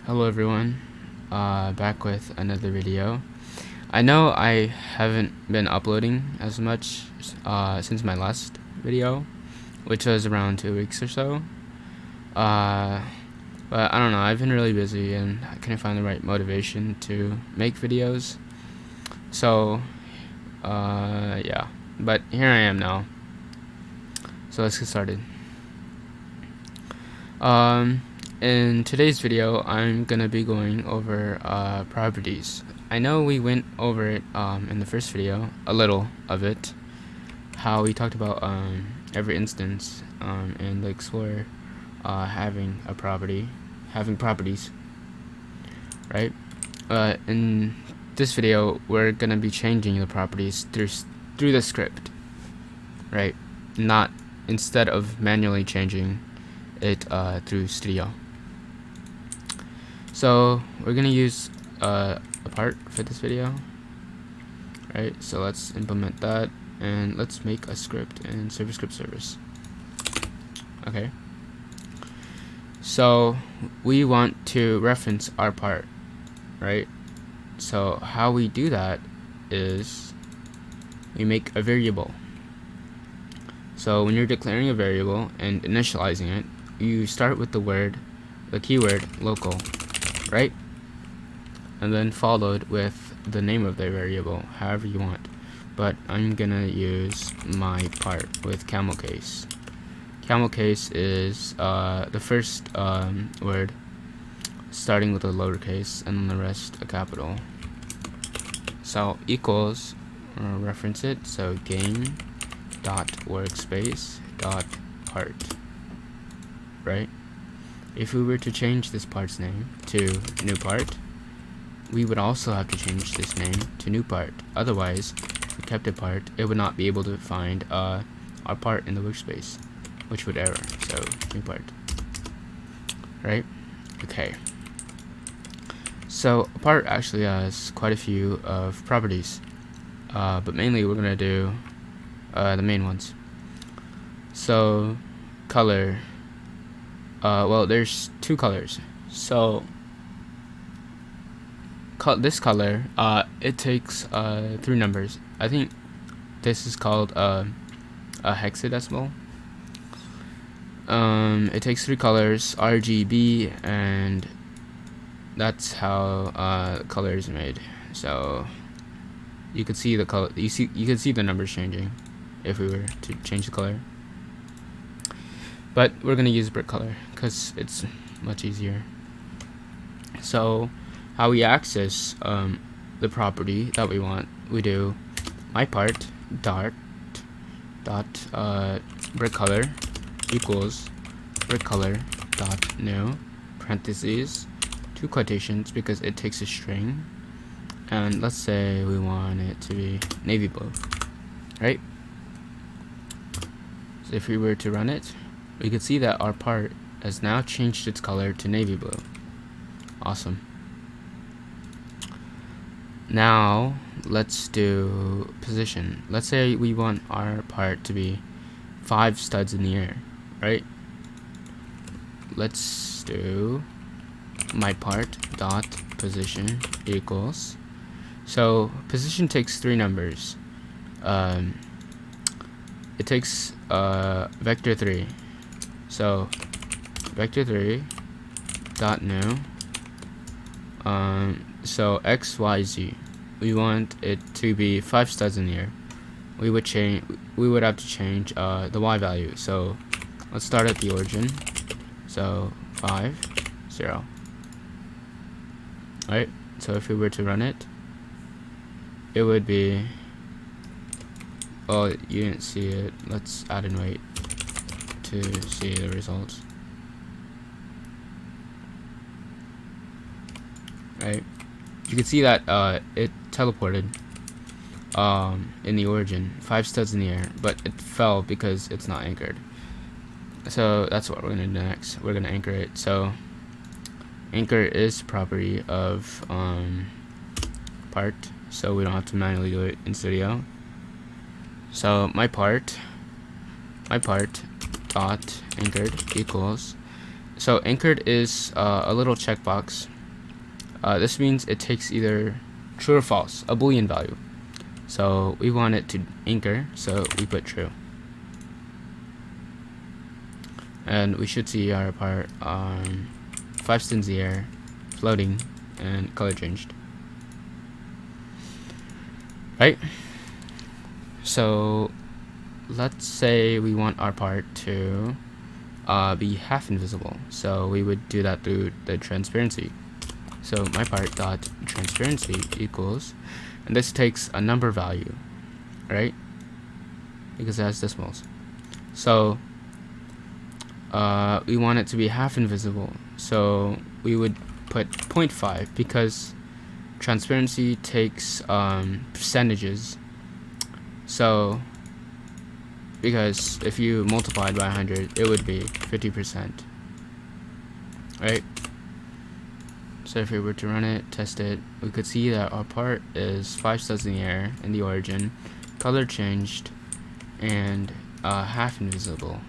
Hello everyone, back with another video. I know I haven't been uploading as much since my last video, which was around 2 weeks or so. But I don't know, I've been really busy and I couldn't find the right motivation to make videos. So, yeah, but here I am now. So let's get started. In today's video, I'm gonna be going over properties. I know we went over it in the first video, a little of it, how we talked about every instance and the Explorer having a property, having properties, right? In this video, we're gonna be changing the properties through the script, right? Not instead of manually changing it through Studio. So we're gonna use a part for this video, right? So let's implement that and let's make a script in script service. Okay. So we want to reference our part, right? So how we do that is we make a variable. So when you're declaring a variable and initializing it, you start with the keyword local, right? And then followed with the name of the variable, however you want. But I'm gonna use my part with camel case. Camel case is the first word starting with a lowercase and the rest a capital. So equals, reference it, so game dot workspace dot part, right? If we were to change this part's name to new part, we would also have to change this name to new part. Otherwise, if we kept a part, it would not be able to find our part in the workspace, which would error. So new part, right? Okay. So a part actually has quite a few of properties, but mainly we're gonna do the main ones. So color. Well, there's two colors. So this color, it takes 3 numbers. I think this is called a hexadecimal. It takes 3 colors, RGB, and that's how color is made. So you could see the color. You could see the numbers changing if we were to change the color. But we're gonna use brick color because it's much easier. So how we access the property that we want, we do my part dot brick color equals brick color dot new parentheses 2 quotations because it takes a string, and let's say we want it to be navy blue, right? So if we were to run it, we could see that our part has now changed its color to navy blue. Awesome. Now let's do position. Let's say we want our part to be 5 studs in the air, right? Let's do my part dot position equals. So position takes 3 numbers. It takes vector 3. So vector 3 dot new. So x, y, z. We want it to be 5 studs in the air. We would have to change the y value. So let's start at the origin. So 5, 0. Alright, so if we were to run it, it would be, well, you didn't see it. Let's add and wait to see the results. Right, you can see that it teleported in the origin, 5 studs in the air, but it fell because it's not anchored. So that's what we're gonna do next. We're gonna anchor it. So anchor is property of part, so we don't have to manually do it in Studio. So my part dot anchored equals. So anchored is a little checkbox this means it takes either true or false, a boolean value. So we want it to anchor, so we put true. And we should see our part 5 stones in the air, floating, and color changed. Right? So let's say we want our part to be half invisible. So we would do that through the transparency. So my part dot transparency equals, and this takes a number value, right? Because it has decimals. So we want it to be half invisible. So we would put 0.5 because transparency takes percentages. So because if you multiplied by 100, it would be 50%, right? So if we were to run it, test it, we could see that our part is 5 studs in the air in the origin, color changed, and half invisible.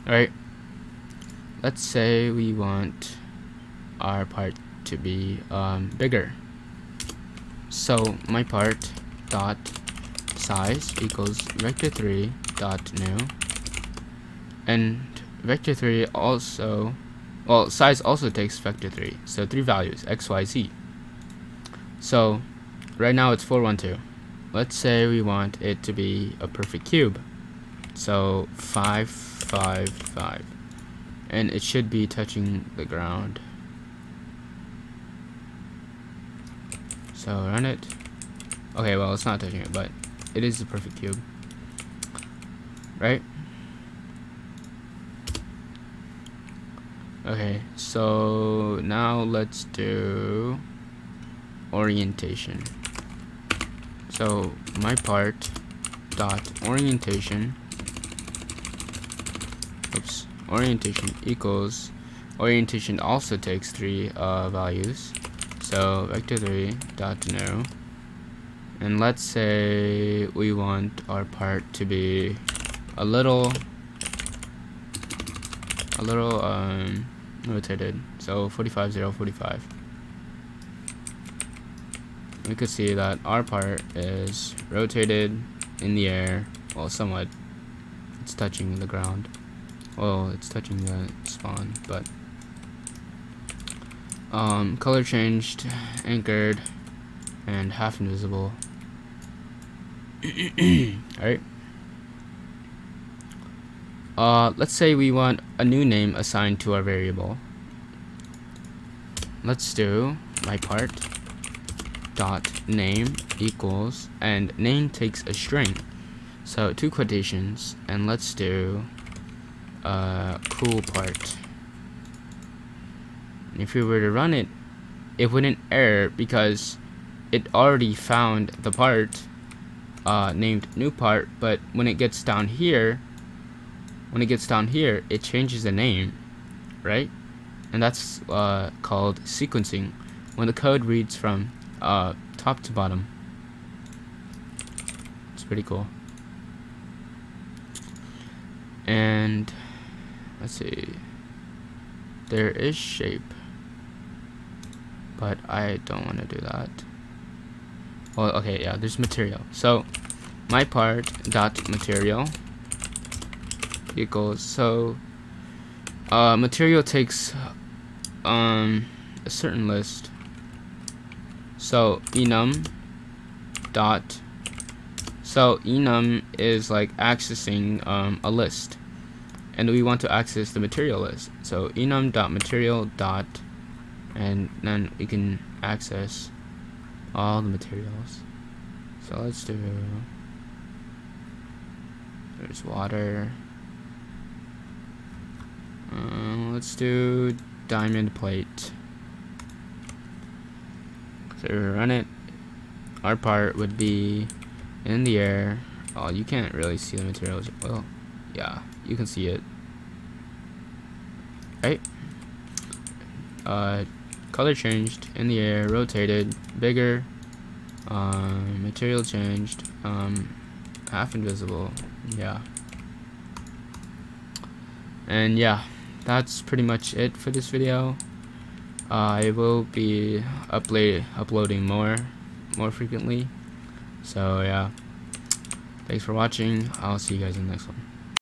Alright, let's say we want our part to be bigger. So my part dot size equals vector3 dot new, and vector3 also, well, size also takes vector3, so 3 values, x, y, z. So right now it's 412. Let's say we want it to be a perfect cube, so 5, 5, 5, and it should be touching the ground. So run it. Okay, well, it's not touching it, but it is a perfect cube, right? Okay, so now let's do orientation. So my part dot orientation, orientation equals, orientation also takes 3 values, so vector3 dot new, and let's say we want our part to be a little rotated, so 45, 0, 45. We could see that our part is rotated in the air, well, somewhat. It's touching the ground. Well, it's touching the spawn, but color changed, anchored, and half invisible. Alright. Let's say we want a new name assigned to our variable. Let's do my part dot name equals, and name takes a string, so 2 quotations, and let's do cool part. And if we were to run it, it wouldn't error because it already found the part named new part, but when it gets down here, it changes the name, right? And that's called sequencing, when the code reads from top to bottom. It's pretty cool. And let's see, there is shape, but I don't want to do that. Well, okay, yeah, there's material. So my part dot material equals, so material takes a certain list. So enum dot, so enum is like accessing a list, and we want to access the material list. So enum dot material dot, and then we can access all the materials. So let's do, there's water. Let's do diamond plate. So we run it. Our part would be in the air. Oh, you can't really see the materials. Well, yeah, you can see it, right? Color changed, in the air, rotated, bigger, material changed, half invisible, yeah. And yeah, that's pretty much it for this video. I will be uploading more frequently. So yeah, thanks for watching. I'll see you guys in the next one.